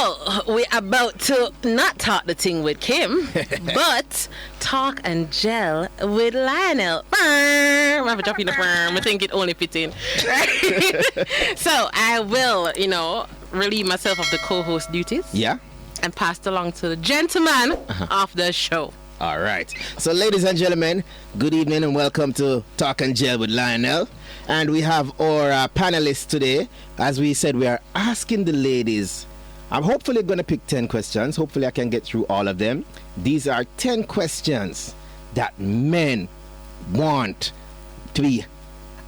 So, we're about to not talk the thing with Kim, but talk and gel with Lionel. I have a drop in the firm. I think it only fits in. Right? So, I will, relieve myself of the co-host duties. Yeah. And pass it along to the gentleman of the show. All right. So, ladies and gentlemen, good evening and welcome to Talk and Gel with Lionel. And we have our panelists today. As we said, we are asking the ladies. I'm hopefully going to pick 10 questions. Hopefully, I can get through all of them. These are 10 questions that men want to be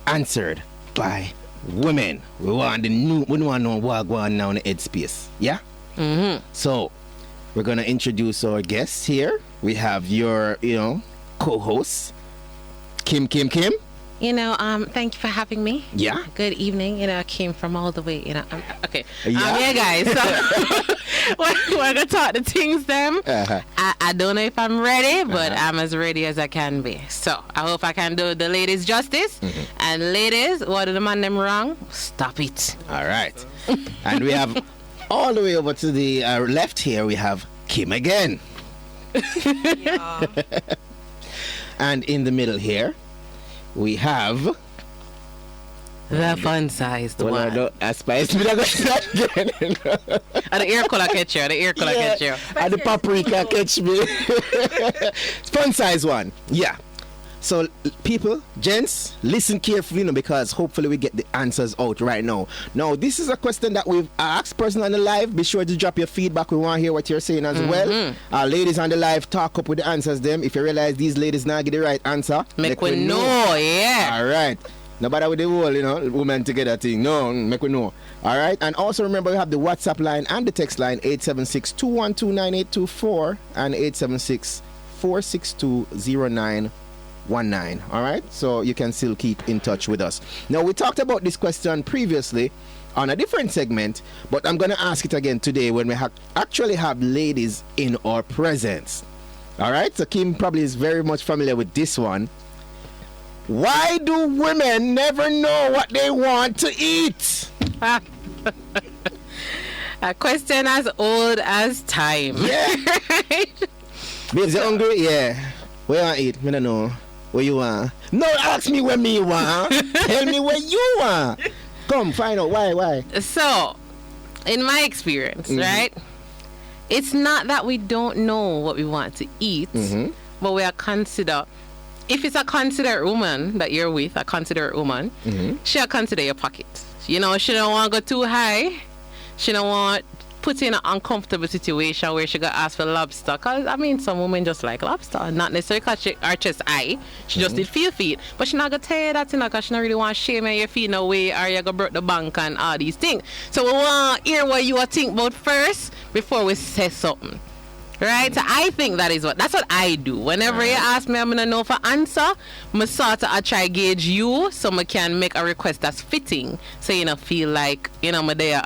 answered by women. We want to know what's going on now in the headspace. Yeah? Mm-hmm. So, we're going to introduce our guests here. We have your, co-host, Kim. Thank you for having me. Yeah. Good evening. I came from all the way, okay. Yeah. Guys. So, we're going to talk the things them. Uh-huh. I don't know if I'm ready, but I'm as ready as I can be. So, I hope I can do the ladies justice. Mm-hmm. And ladies, what did the man them wrong? Stop it. All right. And we have all the way over to the left here, we have Kim again. Yeah. And in the middle here, we have the fun-sized one. I don't aspire me to go again. And the ear color catch you. And the paprika catch me. Fun-sized one. Yeah. So, people, gents, listen carefully because hopefully we get the answers out right now. Now, this is a question that we've asked person on the live. Be sure to drop your feedback. We want to hear what you're saying as well. Ladies on the live, talk up with the answers them. If you realize these ladies now get the right answer, make we know. Yeah. All right. Nobody with the whole, women together thing. No, make we know. All right. And also remember, we have the WhatsApp line and the text line 876-212-9824 and 876-462-0919. All right, so you can still keep in touch with us. Now, we talked about this question previously on a different segment, but I'm going to ask it again today when we actually have ladies in our presence. All right, so Kim probably is very much familiar with this one. Why do women never know what they want to eat? A question as old as time. Yeah. Right? Babes, you hungry? Yeah. Where you want to eat? I don't know. Where you want? No, ask me where me want. Tell me where you want. Come, find out why. So, in my experience, right, it's not that we don't know what we want to eat, but we are if it's a considerate woman that you're with, a considerate woman, she'll consider your pocket. She don't want to go too high. She don't want put in an uncomfortable situation where she got asked for lobster. Because, some women just like lobster. Not necessarily because she her chest high. She just did feel feet. But she not going to tell you that, because she not really want to shame your feet no way, or you going to break the bank and all these things. So we want to hear what you think about first before we say something. Right? So I think that's what I do. Whenever you ask me, I'm going to know for answer. I try to gauge you so I can make a request that's fitting. So you don't feel like, I'm there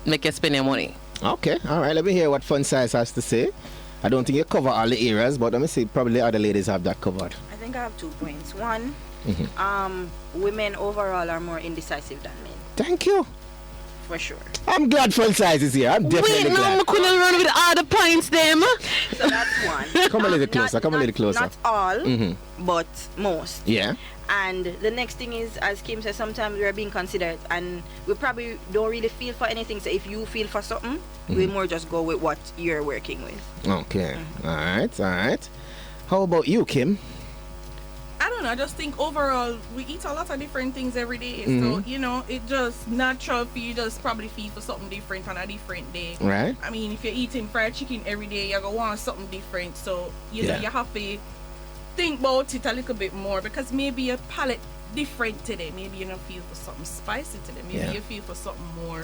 make you spend your money. Okay, all right. Let me hear what FunSize has to say. I don't think you cover all the areas, but let me see. Probably other ladies have that covered. I think I have 2 points. One, women overall are more indecisive than men. Thank you. For sure. I'm glad FunSize is here. I'm definitely glad. We couldn't run with all the points, them. So that's one. Come a little closer. Not all, but most. Yeah. And the next thing is, as Kim says, sometimes we're being considerate and we probably don't really feel for anything. So if you feel for something, we more just go with what you're working with. Okay. All right. How about you, Kim? I don't know. I just think overall we eat a lot of different things every day. So, it just natural for you just probably feel for something different on a different day. Right. If you're eating fried chicken every day, you're going to want something different. So, you know, you have to think about it a little bit more, because maybe your palate different today. Maybe you don't feel for something spicy today. Maybe you feel for something more,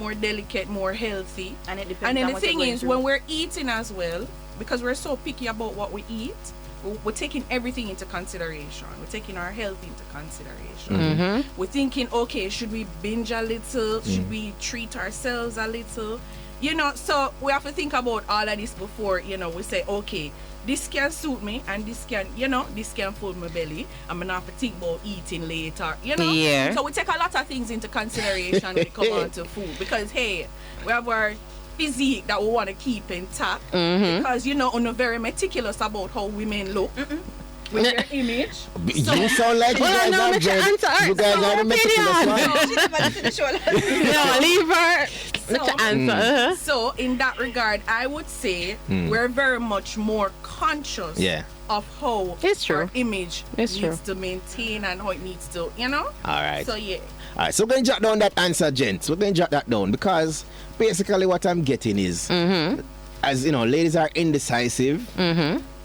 more delicate, more healthy. And it depends. And then the thing is, when we're eating as well, because we're so picky about what we eat, we're taking everything into consideration. We're taking our health into consideration. We're thinking, okay, should we binge a little? Should we treat ourselves a little? So we have to think about all of this before, we say, okay, this can suit me and this can, this can fill my belly. I'm gonna have to think about eating later, Yeah. So we take a lot of things into consideration when it comes on to food because, hey, we have our physique that we want to keep intact because, we're very meticulous about how women look. With their image. You sound like you guys are very, you guys are the meticulous one. No, leave her. Answer. So in that regard, I would say we're very much more conscious of how our image needs to maintain and how it needs to, All right. So yeah. All right, so we're going to jot down that answer, gents. We're going to jot that down because basically what I'm getting is, as you know, ladies are indecisive.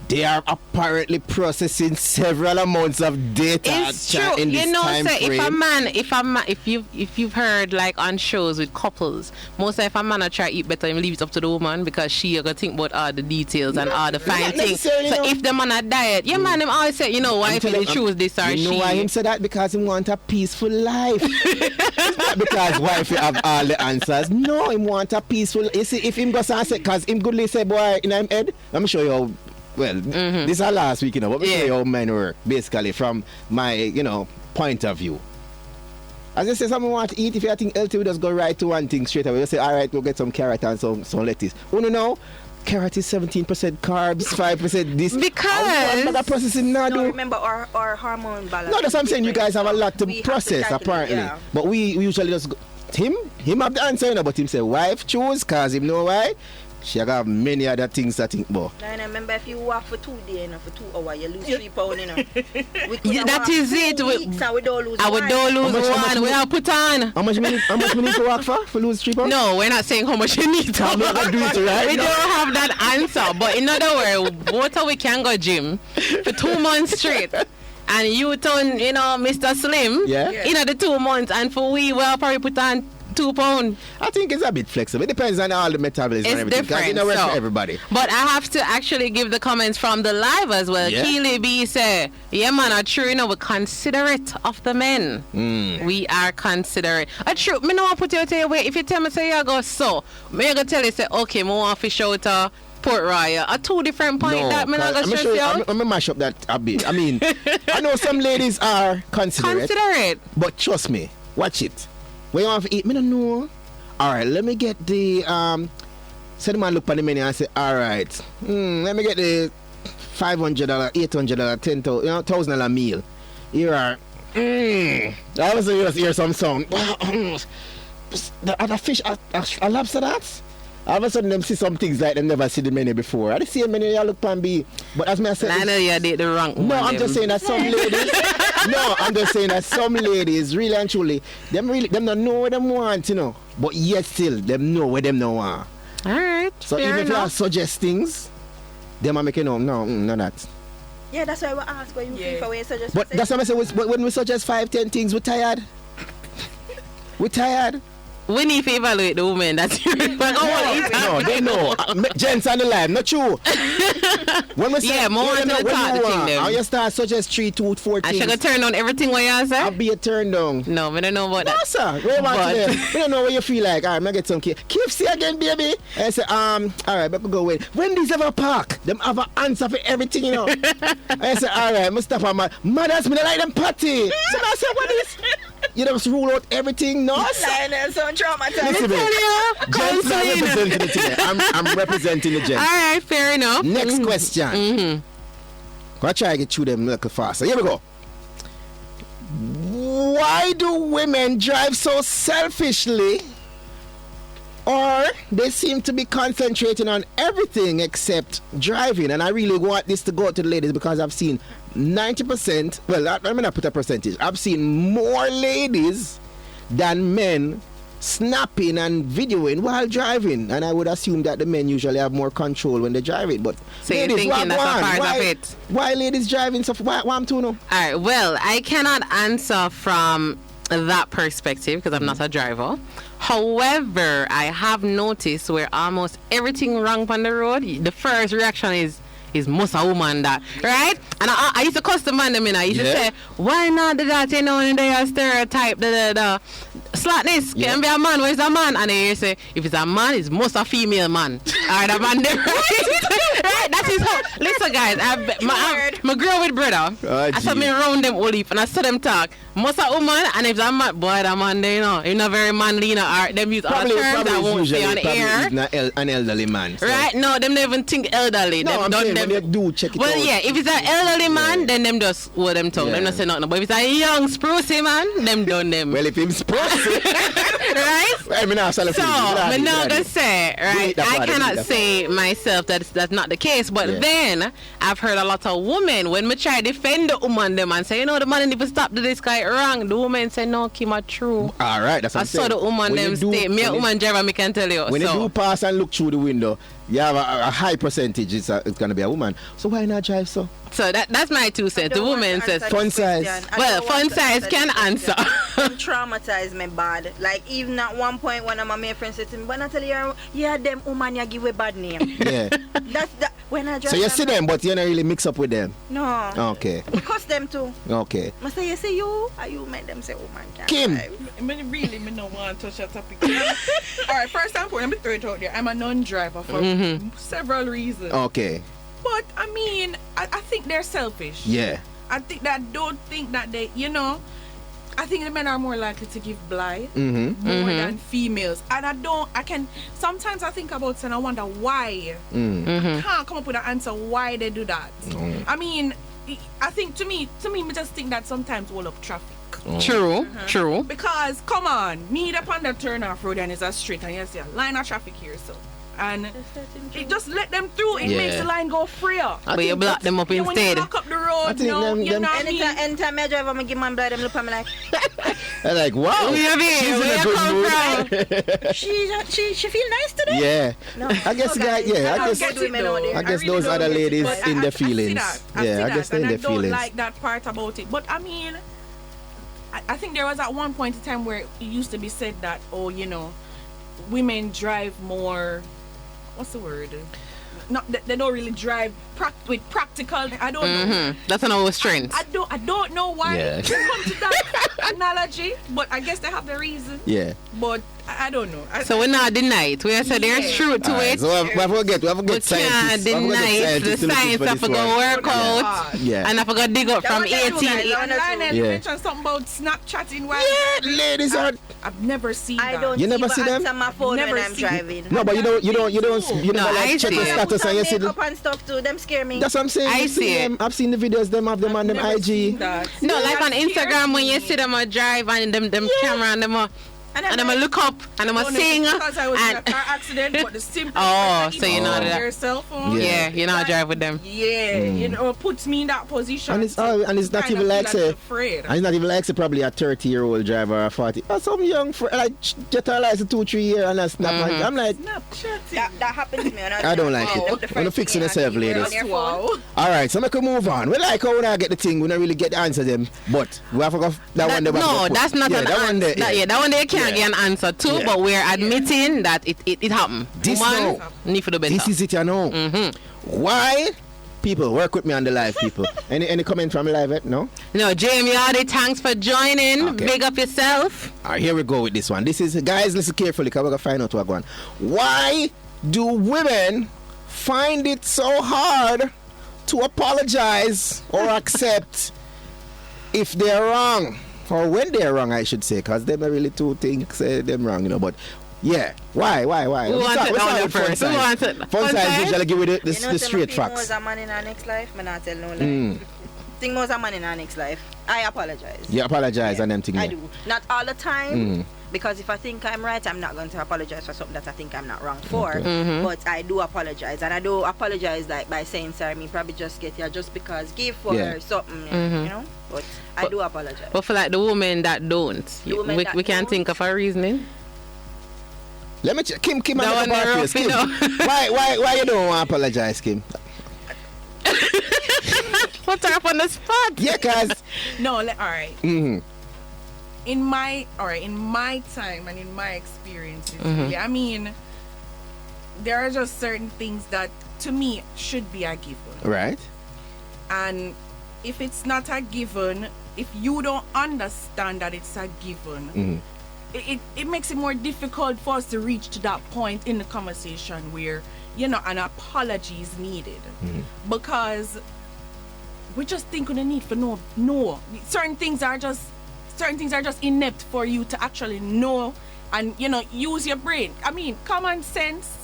They are apparently processing several amounts of data. It's true. In this time frame. If you've heard like on shows with couples, most of if a man try to eat better, he leave it up to the woman because she gonna think about all the details and all the fine things. So if the man a diet, man him always say, why if he choose this or she. You know why him say that? Because he want a peaceful life. It's not because wife you have all the answers. No, him want a peaceful. You see, if him go say, because him goodly say, boy, in him head, let me show you how. Well, this is our last week, but we show you how men work, basically, from my, point of view. As I say, someone want to eat, if you think healthy, we just go right to one thing straight away. We say, all right, we'll get some carrot and some lettuce. No, carrot is 17% carbs, 5% this. Because that processing now. No, remember our hormone balance. No, that's what I'm saying. You guys have a lot to process, apparently. Yeah. But we usually just go, him have the answer, but him say, wife choose, cause him know why. She have many other things I think about. I remember if you walk for 2 days, for 2 hours, you lose 3 pounds, that is it. We don't lose one. We have put on. How much we need to walk for lose 3 pounds? No, we're not saying how much you need to. Do it, right? We don't have that answer. But in other words, both of we can go gym for 2 months straight. And you turn, Mr. Slim in the 2 months. And for we will probably put on 2 pounds. I think it's a bit flexible. It depends on all the metabolism and everything. It's different. For everybody. But I have to actually give the comments from the live as well. Yeah. Keely B say, man, I true, we considerate of the men. We are considerate. I true, me no want put you away. If you tell me say you go so, me I go tell you say, okay, me want fish out Port Royal. A 2 different points that me not go stress you out. I'm gonna mash up that a bit. I mean, I know some ladies are considerate. But trust me, watch it. When you want to eat, me don't know. Alright, let me get the so the man look on the menu and say, alright, let me get the $500, $800, $10,000, $1,000 meal. Here are all of a sudden you just hear some sound. The other fish, a lobster that? All of a sudden them see some things like they never see the menu before. I the same menu you look and be. But as me I said, I know you did the wrong one. No, I'm just saying that some ladies. No, I'm just saying that some ladies, really and truly, them don't know what them want, But yet still, them know what them don't want. Alright. So even if you suggest things, them are making no that. Yeah, that's why we ask what you feel for when you suggest. But that's what I say. When we suggest 5-10 things, we're tired. We're tired. We need to evaluate the woman that's here. No, they know. Gents on the line, not true. When we say, more to the talk the thing them. How you start suggest 3, 2, 4 things. I should turn on everything what you say? I'll be a turn down. No, we don't know about that. No, sir. We don't know what you feel like. All right, I get some KFC again, baby. And I say, all right, but go away. When these ever park, them have an answer for everything, And I say, all right, I'm stop on my mothers, me like them party. So I say, what is? You just rule out everything, no? So traumatized. Listen, I'm representing the gents. All right, fair enough. Next question. I'll try to get through them a little faster. Here we go. Why do women drive so selfishly? Or they seem to be concentrating on everything except driving. And I really want this to go to the ladies because I've seen 90%, well, I'm going to put a percentage. I've seen more ladies than men snapping and videoing while driving. And I would assume that the men usually have more control when they drive it. But so ladies, you're thinking that's a part of it? Why ladies driving so why I'm to know? All right, well, I cannot answer from that perspective because I'm not a driver. However, I have noticed where almost everything wrong on the road, the first reaction is most a woman that, right? And I used to custom man them, I used to say, why not do that, and they stereotype the slackness can be a man, where's a man? And they say, if it's a man, it's most a female man. Alright, I'm on them, right? That is how. Listen, guys, my girl with brother. I saw me around them all and I saw them talk. Most of woman, and if I'm mad, boy, that man, they know. You're not very manly, you know, or them use all terms that won't stay on the air. Not an elderly man. So. Right? No, them don't even think elderly. No, them, I'm saying them, when they do check it well, out. yeah, if it's an elderly man, then them just hold them tongue. Them not say nothing. But if it's a young sprucey man, them done them. Well, if him sprucey. Right? I mean, so, I'm not gonna say, right? I cannot say myself that that's not the case. But then I've heard a lot of women when we try to defend the woman them and say, you know, the man need to stop this guy wrong. The woman say, no, Kim, are true. All right, that's what I'm saying. I saw the woman them stay. Me a woman driver, me can tell you. When you do pass and look through the window, you have a high percentage. It's gonna be a woman. So why not drive so? So that's my 2 cents. The woman says fun size. Well, fun size can answer. Traumatized me bad. Like even at one point when my friend said to me, when I tell you, yeah, them woman you give a bad name. Yeah. That's that when I drive. So you see them, but you don't really mix up with them. No. Okay. We cuss them too. Okay. I say, you see you, are you make them say woman can't Kim. drive. Really, me don't want to touch that topic. Alright, first and foremost, let me throw it out there. I'm a non-driver for several reasons. Okay. But I mean, I think they're selfish. Yeah. I don't think that they, you know, I think the men are more likely to give bly more than females. And sometimes I think about it and I wonder why. I can't come up with an answer why they do that. I mean, I think to me, I just think that sometimes hold up traffic. True. Because, come on, me up on the turn off road and it's a street and you see a line of traffic here, so. And it just let them through. It makes the line go freer. But you block them up instead. When you lock up the road, you know what I mean? Anytime I drive, I'm going to give my blood, them look at me like... I'm like, wow. She's in a good mood. She feel nice today? Yeah. No. I guess, I guess those other ladies in their feelings. Yeah, I guess they're in their feelings. I don't like that part about it. But I mean, I think there was at one point in time where it used to be said that, oh, you know, women drive more... What's the word? Not they don't really drive with practical. I don't know. That's an old strength. I don't know why they come to that analogy, but I guess they have the reason. Yeah. But I don't know. So we're not denying it. We are saying there's truth to it. So we have a good scientist. We can't deny the science. I forgot work out. Yeah. And I forgot dig up from 18. You mentioned something about Snapchatting. Yeah, ladies are. I've never seen that. I don't You never see them? answer my phone Never when I'm seen driving. No, but you never like check the status and you see makeup and stuff too. Them scare me. That's what I'm saying. I see it. I've seen the videos. Them have them on them IG. No, like on Instagram when you see them drive and them camera and them and I'm gonna look up and I'm gonna sing. Because I was in a car accident, but the simple so you know that. Your cell phone. Yeah, you know I drive with them. Yeah, you know, puts me in that position. And it's not even like say, and it's not even like say probably a 30-year-old driver or 40. Or some young like get her license 2-3 years and that's snap. I'm like, that happened to me. I don't like it. When you fixing yourself, ladies. Wow. All right, so we can move on. We like how we not get the thing. We don't really get the answer them, but we have to go that one. No, that's not an answer. That one they can't get an answer to, but we're admitting that it happened. Need for the better. This is it, you know. Why? People, work with me on the live, people. Any comment from live, no? No, Jamie Hardy, thanks for joining. Okay. Big up yourself. All right, here we go with this one. This is, guys, listen carefully, because we're going to find out what's going on. Why do women find it so hard to apologize or accept if they're wrong? Or when they're wrong, I should say, because they don't really do things them wrong, you know. But yeah, why? Who wants it down first? Who wants it? FunSized usually give you the straight facts. Most a man in our next life, I not tell no lie. Think most a man in our next life. I apologize. You apologize and them things. I do. Not all the time. Because if I think I'm right, I'm not going to apologize for something that I think I'm not wrong for. Okay. But I do apologize. And I do apologize like by saying sorry. I mean, probably just get here just because give for something, you know. But I do apologize. But for like the women that don't, we can't think of a reasoning. Let me check. Kim, Kim, why you don't want to apologize, Kim? Put her up on the spot. Yeah, cause no, all right. In my time and in my experiences, really, I mean, there are just certain things that to me should be a given. Right. And if it's not a given, if you don't understand that it's a given, it makes it more difficult for us to reach to that point in the conversation where, you know, an apology is needed. Because we just think we need for no. Certain things are just inept for you to actually know and, you know, use your brain. I mean, common sense.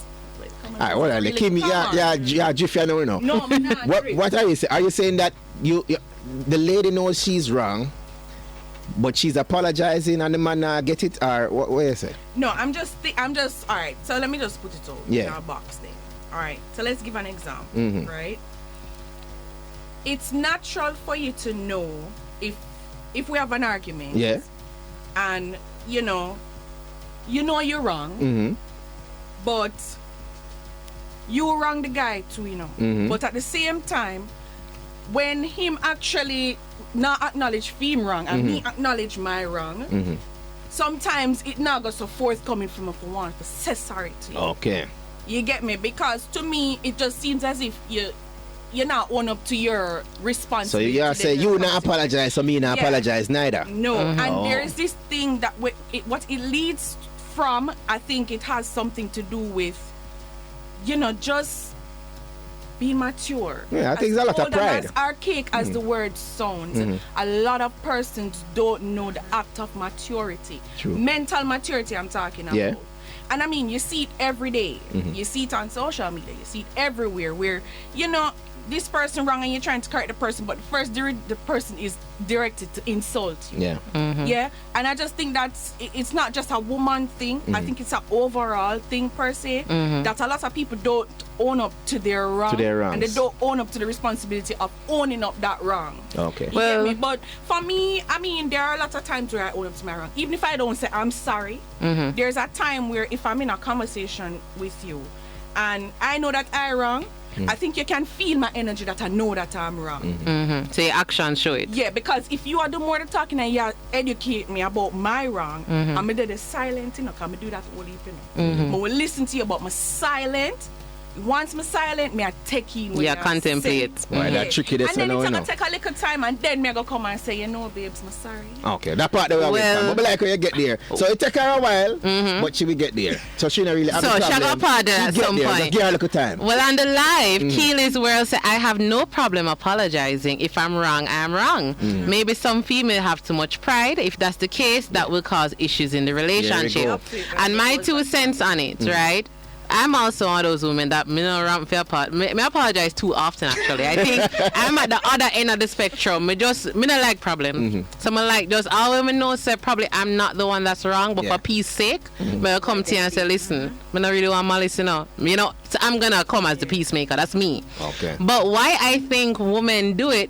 Alright, well, really Kimmie, yeah, Jiffy, I know, you know. No, I'm not. What are you saying? Are you saying that you the lady knows she's wrong, but she's apologizing and the man get it, or what you say? No, I'm just all right. So let me just put it all in our box thing. All right. So let's give an example, right? It's natural for you to know if we have an argument, and you know you're wrong, but you wrong the guy too, you know. But at the same time, when him actually not acknowledge him wrong and me acknowledge my wrong, sometimes it now goes so forthcoming from for one for say sorry to you. Okay. You get me? Because to me it just seems as if you're not own up to your responsibility. So you say you not apologize, so me not apologize neither. No, and there is this thing that what it leads from, I think it has something to do with, you know, just being mature. Yeah, I think it's a lot of pride. As archaic as the word sounds, a lot of persons don't know the act of maturity. True. Mental maturity I'm talking about. Yeah. And I mean, you see it every day. You see it on social media. You see it everywhere where, you know, this person wrong and you're trying to correct the person, but first the person is directed to insult you. Yeah. Yeah. And I just think it's not just a woman thing. I think it's an overall thing per se. That a lot of people don't own up to their wrong. And they don't own up to the responsibility of owning up that wrong. Okay. You get me? But for me, I mean, there are a lot of times where I own up to my wrong. Even if I don't say I'm sorry, there's a time where if I'm in a conversation with you and I know that I'm wrong, I think you can feel my energy that I know that I'm wrong. So your actions show it. Yeah, because if you are the more the talking and you educate me about my wrong, I'm going to do the silent, you know, because I do that all evening. But we listen to you about my silent. Once I'm silent, me I take in when you contemplate. Why that tricky this and then it's going to take a little time and then me I go come and say, you know, babes, I'm sorry. Okay, that part that we have but like when you get there. So it take her a while, but she will get there. So she not really have so a problem. she got pardon at some point. Just give her a little time. Well, on the live, Keely's World said, I have no problem apologizing. If I'm wrong, I'm wrong. Maybe some female have too much pride. If that's the case, that will cause issues in the relationship. And my 2 cents on it, right? I'm also one of those women that me no ramp for part. Me apologize too often actually. I think I'm at the other end of the spectrum. Me not like problem. So me like just all women know say probably I'm not the one that's wrong, but for peace sake, me come to you and say, listen, me not really want malice, you know. So I'm gonna come as the peacemaker. That's me. Okay. But why I think women do it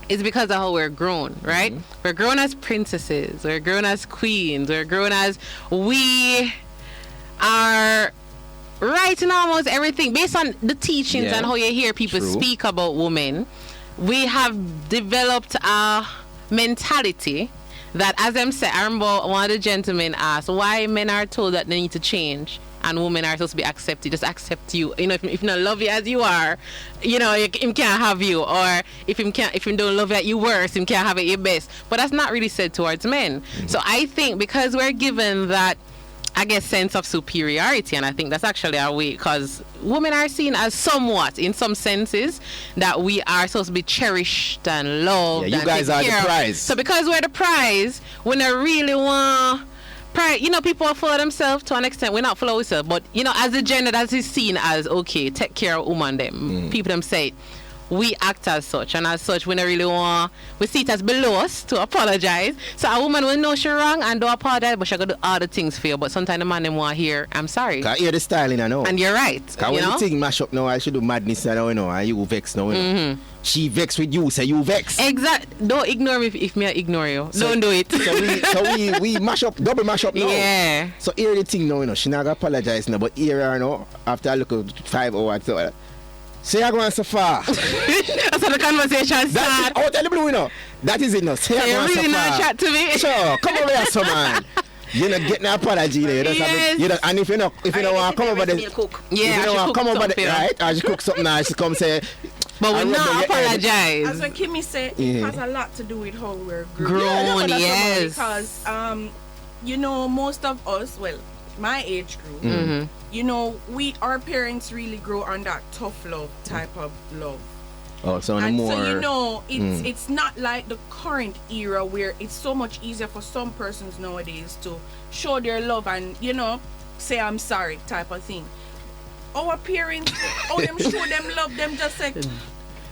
is because of how we're grown, right? We're grown as princesses, we're grown as queens, we're grown as we are right in almost everything based on the teachings and how you hear people speak about women. We have developed a mentality that, as I'm saying, I remember one of the gentlemen asked why men are told that they need to change and women are supposed to be accepted. Just accept you. You know, if you don't love you as you are, you know, him can't have you. Or if him don't love you at you worse, him can't have it your best. But that's not really said towards men. So I think because we're given that, I guess, sense of superiority, and I think that's actually our way, because women are seen as somewhat, in some senses, that we are supposed to be cherished and loved. Yeah, you guys are the prize. So because we're the prize, when I really want pride, you know, people are full of themselves to an extent. We're not full of ourselves, but you know, as a gender that is seen as okay, take care of woman, them people them say it. We act as such, and as such, we don't really want, we see it as below us to apologize. So a woman will know she's wrong and don't apologize, but she got to do all the things for you. But sometimes the man them want to hear, I'm sorry. Can't hear the styling, I know. And you're right. Because when the thing mash up now, I should do madness now, you know, and you vex now, you know. She vex with you, say you vex. Exactly. Don't ignore me if me ignore you. So, don't do it. So we mash up, double mash up now. Yeah. So hear the thing now, you know, she not going to apologize now, but hear her now, after I look at 5 hours, so say I going so far. That's how the conversation starts. Oh, tell me, you know. That is it now. Say I going so far. You really not chat to me? Sure, come over here, so man. You're not getting an apology there. And if you don't want to come over there, if you don't want to come over there, right? Or she cook something nice, she come say, but we not apologize. As when Kimmie said, it has a lot to do with how we're grown. Yes. Because you know, most of us, well, my age group, you know, our parents really grow on that tough love type of love. Oh, so and more. So you know, it's not like the current era where it's so much easier for some persons nowadays to show their love and, you know, say I'm sorry type of thing. Our parents, them show them love, them just say,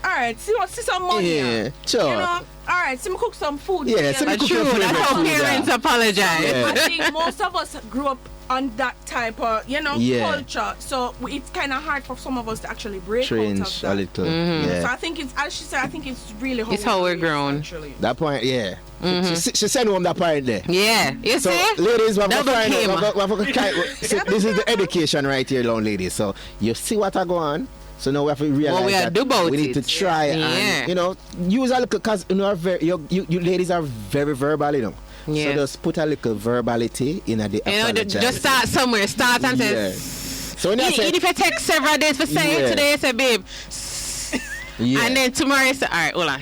alright, see some money. Yeah, sure. You know, alright, see me cook some food. Yeah, see me cook True, your favorite that's how food, parents apologize. Yeah. I think most of us grew up on that type of, you know, culture. So it's kind of hard for some of us to actually break out Change of that. a little. Yeah. So I think it's, as she said, I think it's really how we're grown. Actually. That point, yeah. She sent home that point there. Yeah, you So, see? ladies, Double Kim. this is the education right here, long ladies. So, you see what I go on. So now we have to realize What we have to do about we need to it. try and, you know, use a little, because you know, you ladies are very verbal, you know. Yeah. So just put a little verbality in the apologize. Just start somewhere. Start and Yeah. say. So when I say, Even if it takes several days for saying it today, say, babe. yeah. And then tomorrow you say, alright, hold on.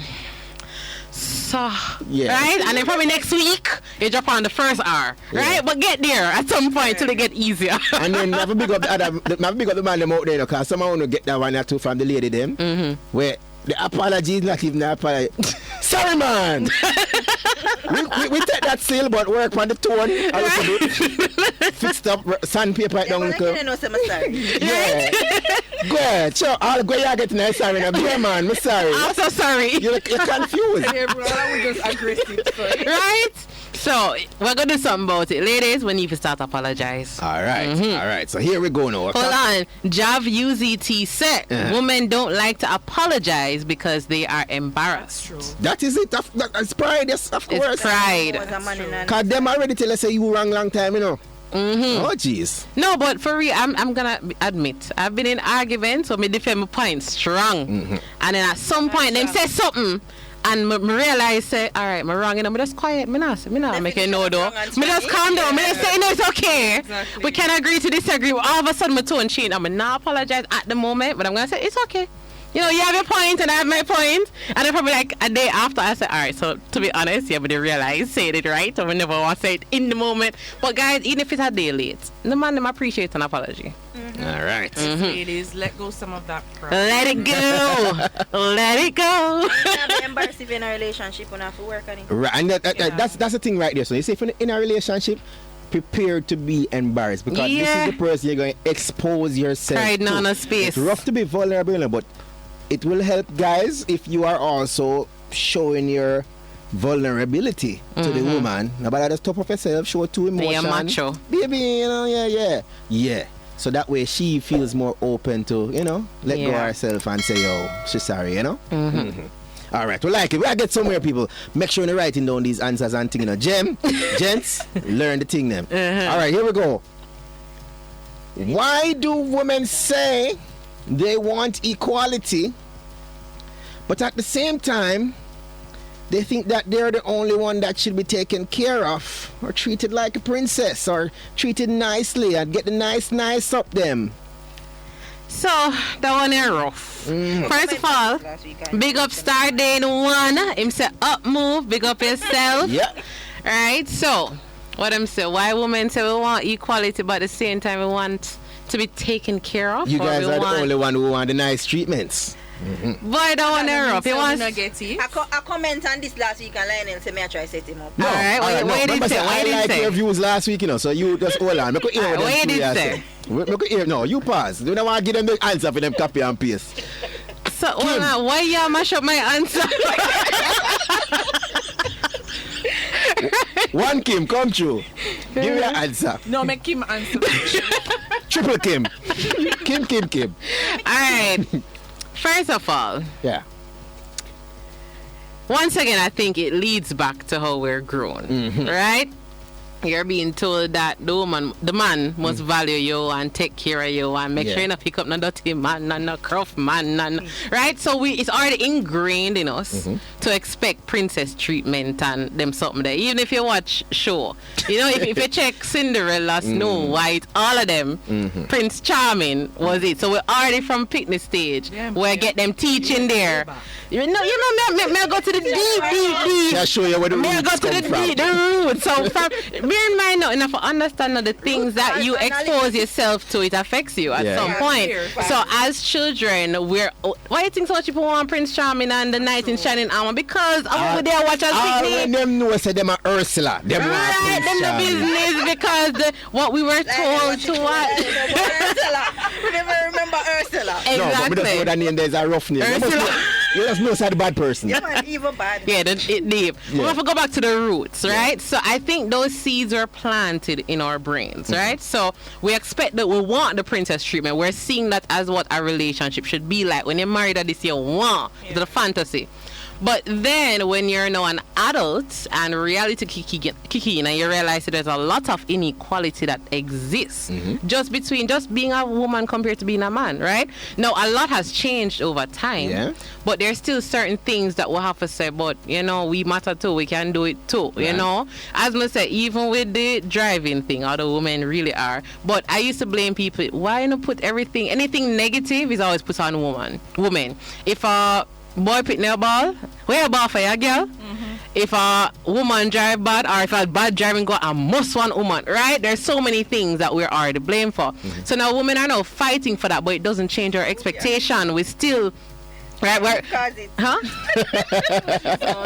So, Yeah. right? And then probably next week, you drop on the first hour, right? But get there at some point till it get easier. And then have a big up the man them out there, because someone want to get that one or two from the lady them, where the apology is not even an apology. Sorry, man. we take that seal, but work on the tone a little bit. Fixed up sandpaper it down. I can't know, say I'm sorry. Yeah. Go ahead. Sure. All go you get nice sorry. Now, yeah, man. I'm sorry. I'm so sorry. You're confused. Yeah, bro, I was just aggressive. Sorry. Right? So, we're going to do something about it. Ladies, we need to start apologize. All right. All right. So here we go now. Hold on. Jav UZT said, women don't like to apologize because they are embarrassed. True. That is it. That's pride. Yes, of course. It's pride. Was a man in a- Because them already tell us say you wrong long time, you know. Oh, jeez. No, but for real, I'm gonna admit, I've been in arguments, so me defend my point strong. And then at some point, them say something, and me realize, say, all right, me wrong, you know, me just quiet, me not make it no though. Me just calm down, me just say, no, it's okay. Exactly. We can agree to disagree. All of a sudden, my tone change. I'm not apologize at the moment, but I'm gonna say, it's okay. You know, you have your point and I have my point. And then probably like a day after, I said, all right, so to be honest, yeah, but they realize, say it right, or we never want to say it in the moment. But guys, even if it's a day late, the man them appreciate an apology. All right. Ladies, let go some of that pride. Let it go. Let it go. You're not embarrassed if you're in a relationship and have to work on it. Right, and that's the thing right there. So you see, if you're in a relationship, prepared to be embarrassed, because this is the person you're going to expose yourself Pride to. on a space. It's rough to be vulnerable, but it will help, guys, if you are also showing your vulnerability to the woman. Nobody just top of yourself, show too emotion. You're macho. Baby, you know, yeah. So that way she feels more open to, you know, let go of herself and say, yo, she's sorry, you know? All right, we like it. We gotta get somewhere, people. Make sure you're writing down these answers and things, you know. Gents, learn the thing them. All right, here we go. Why do women say they want equality, but at the same time, they think that they're the only one that should be taken care of, or treated like a princess, or treated nicely, and get the nice up them? So, that one is rough. First of all, big up Star Day 1. Him say up move, big up yourself. Yeah. Right? So, what I'm saying, why women say we want equality, but at the same time we want to be taken care of? You guys are the only one who want the nice treatments. Boy, that one is rough. He wants... I comment on this last week and Lionel said me I try set him up. No, All right, what did he say? I like your views last week, you know, so you just hold on. What did he say? No, you pass. You don't want to give them the answer for them copy and paste. So, why you mash up my answer? One Kim, come true. Give me your answer. No, make Kim answer. Triple Kim. Kim. All right. First of all, Yeah. once again, I think it leads back to how we're grown, right? You're being told that the man must value you and take care of you and make sure you don't pick up no dirty man, no gruff man, right? So it's already ingrained in us to expect princess treatment and them something there. Even if you watch show, you know, if you check Cinderella, Snow White, all of them, Prince Charming was it. So we're already from picnic stage where get them teaching there. You know, me go to the deep. Yeah, show you where the Me roots go to come from. the roots. So from bear in mind now, enough to understand that the things that you expose yourself to, it affects you at some point. So as children, why do you think so much people want Prince Charming and the Knight in Shining Armor? Because over there watch us all them know say them are Ursula. Them right, them the business because what we were told to watch. We never remember Ursula. Exactly. No, but we don't know that name. There's a rough name. You just know it's a bad person. Yeah, man, evil bad. Yeah, it deep. We have to go back to the roots, right? So I think those seeds were planted in our brains, right? So we expect that we want the princess treatment. We're seeing that as what a relationship should be like. When you're married at this, you want the fantasy. But then when you're now an adult and reality kick in and you realize that there's a lot of inequality that exists just between just being a woman compared to being a man, right? Now, a lot has changed over time, but there's still certain things that we'll have to say, but, you know, we matter too. We can do it too, you know? As I say, even with the driving thing, how the women really are. But I used to blame people, why not put anything negative is always put on women. If boy pick their ball, where a ball for your girl? If a woman drive bad or if a bad driving go, I must want woman, right? There's so many things that we're already blamed for. So now women are now fighting for that, but it doesn't change our expectation. We still right, huh?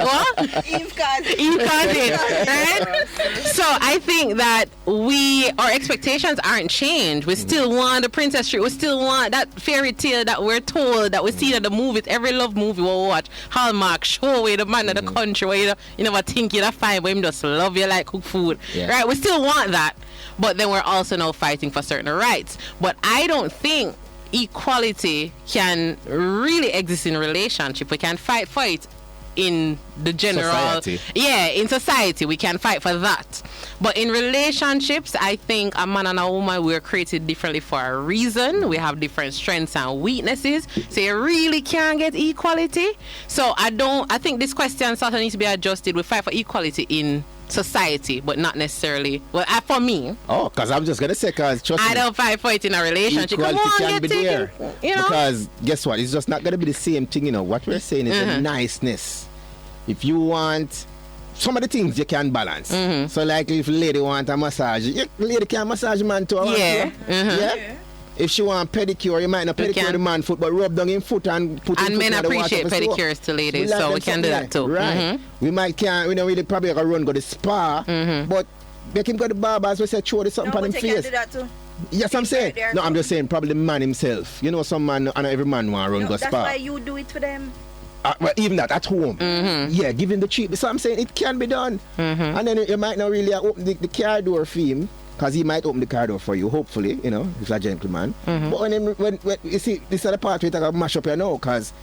What? Eve caused it, right? So I think that our expectations aren't changed. We still want the princess treat. We still want that fairy tale that we're told, that we see in the movies, every love movie we'll watch, Hallmark, show where the man of the country, where you never think you're fine, but him just love you like cook food, right? We still want that, but then we're also now fighting for certain rights. But I don't think equality can really exist in a relationship. We can fight for it in the general society. In society we can fight for that, but in relationships I think a man and a woman, we're created differently for a reason. We have different strengths and weaknesses, so you really can't get equality. So I think this question sort of needs to be adjusted. We fight for equality in society, but not necessarily. Well, for me. Oh, because I'm just gonna say, because I don't fight for it in a relationship. Equality can be there, you know? because guess what? It's just not gonna be the same thing. You know what we're saying is the niceness. If you want some of the things, you can balance. So, like if a lady want a massage, lady can massage man too. If she want pedicure, you might not pedicure the man foot, but rub down him foot and put and men appreciate pedicures to ladies, so we can do that too. Right. We don't probably run go to the spa, but make him go to the barber, as we say, throw something on his face. Can do that too. Yes, I'm saying. No, I'm just saying, probably the man himself. You know, some man, and every man want to run go spa. That's why you do it for them. Well, even that at home, give him the treat. So I'm saying it can be done, and then you might not really open the car door for him, because he might open the car door for you, hopefully, you know, if he's a gentleman. But when you see, this is the part where I mash up you know, because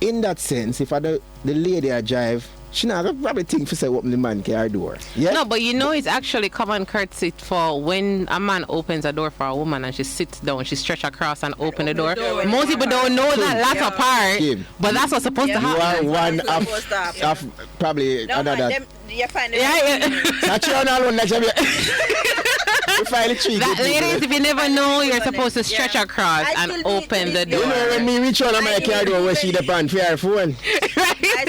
in that sense, if the lady I drive, she not probably think for say open the man car door. Yeah? No, but you know it's actually common courtesy for when a man opens a door for a woman and she sits down, she stretch across and open the door. Most people don't know that latter part, but that's what's supposed to happen. You are one of probably another. You find it. That's your one next time. That ladies, if you never know, you're supposed to stretch across and open the door. You know when me reach on my car door where she the pan for her phone.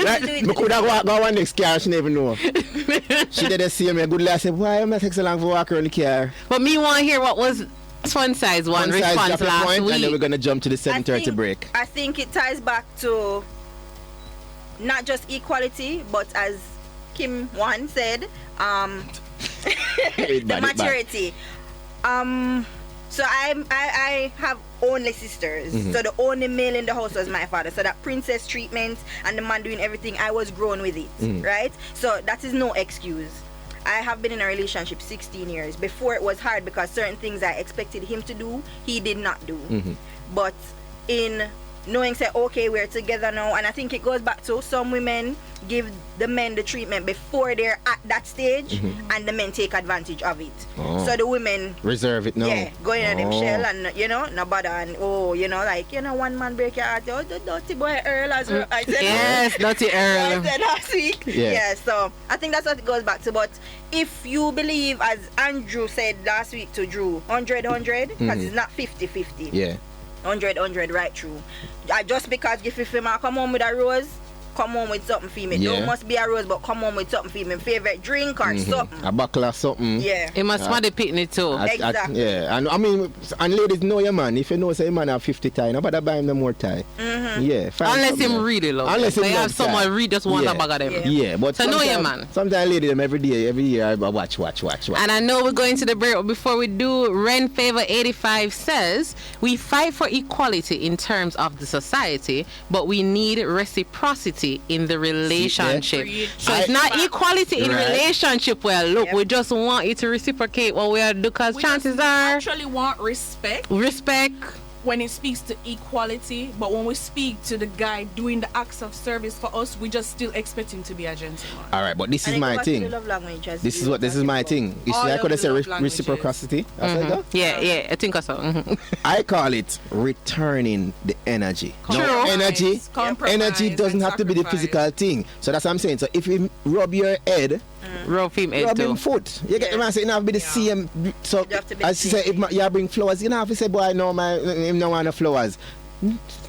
Right? Me could have go one next car, she never know. She did see me good last. I said, why am I taking so long for walk around the car? But me want to hear what was FunSizedOne response last week. And then we're gonna jump to the 7:30 break. I think it ties back to not just equality, but as Kim one said, the maturity. So I have only sisters. So the only male in the house was my father. So that princess treatment and the man doing everything, I was grown with it, right? So that is no excuse. I have been in a relationship 16 years. Before it was hard because certain things I expected him to do, he did not do. But in knowing say, okay, we're together now, and I think it goes back to some women give the men the treatment before they're at that stage, and the men take advantage of it. So the women reserve it now. Yeah, go in at them shell and no bother and like one man break your heart. Oh, the dirty boy Earl as I said. Yes, dirty Earl. I said last week. Yeah, so I think that's what it goes back to. But if you believe, as Andrew said last week to Drew, 100-100, because it's not 50-50. Yeah. 100 right through. Just because if him come home with a rose, come home with something for me. Yeah. Don't must be a rose, but come home with something for me. Favorite drink or something. A buckle or something. Yeah. It must smell the picnic too. Exactly. Yeah, and I mean, and ladies know your man. If you know, say man have 50 tie, nobody buy him no more tie. Yeah, Unless him really love. Unless them. him They have love someone tie. read just want Yeah. a bag of them. Yeah. Yeah, but So know your man. Sometimes lady them every year I watch. And I know we're going to the break, but before we do, Ren Favor 85 says, we fight for equality in terms of the society, but we need reciprocity in the relationship. So it's not equality in Right. relationship. Well, look, we just want you to reciprocate what we are doing, because We chances just are actually want respect respect. when it speaks to equality, but when we speak to the guy doing the acts of service for us, we just still expect him to be a gentleman. All right, but this is And it my goes to the thing. love language as This you is my thing. You see, All I of could have the said love languages. reciprocity. That's how it go? Yeah, I think so. Mhm. I call it returning the energy. True. No, energy. Compromise Energy doesn't and have to be the sacrifice. physical thing. So that's what I'm saying. So if you rub your head, Rough him head rub too. him foot. You get what I'm saying? It have to be the same. So You have to be as you say, if you bring flowers, you don't have to say, boy, no, him no want no flowers.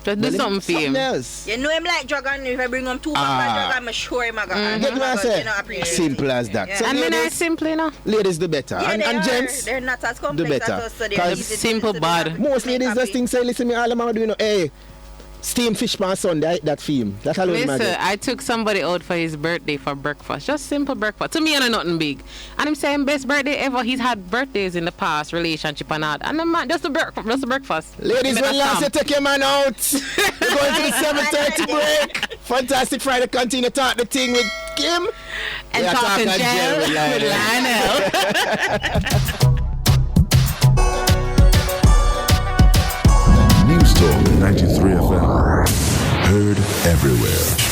Just do something for him. else. You know him like dragon. If I bring him 2 bags of dragon, I'm sure him a Get what I say? Simple as that. Yeah. So And then I ladies, simply know. ladies do better. Yeah, and they are. gents, They're not as complex better. as us, so they're 'Cause easy to simple be bad. happy. most ladies Happy. just think, say, listen, me, all I'm doing, hey, steam fish pan Sunday, that film. That's how Listen, I took somebody out for his birthday for breakfast. Just simple breakfast. To me, I know nothing big. And him saying best birthday ever. He's had birthdays in the past, relationship and all. And the man, just a breakfast. Ladies, Make when a last you stamp. take your man out, we're going to the 7:30 break. Fantastic Friday, continue talk the thing with Kim. And We are talking talking gel with with Lionel. News Talk 93 FM. Heard everywhere.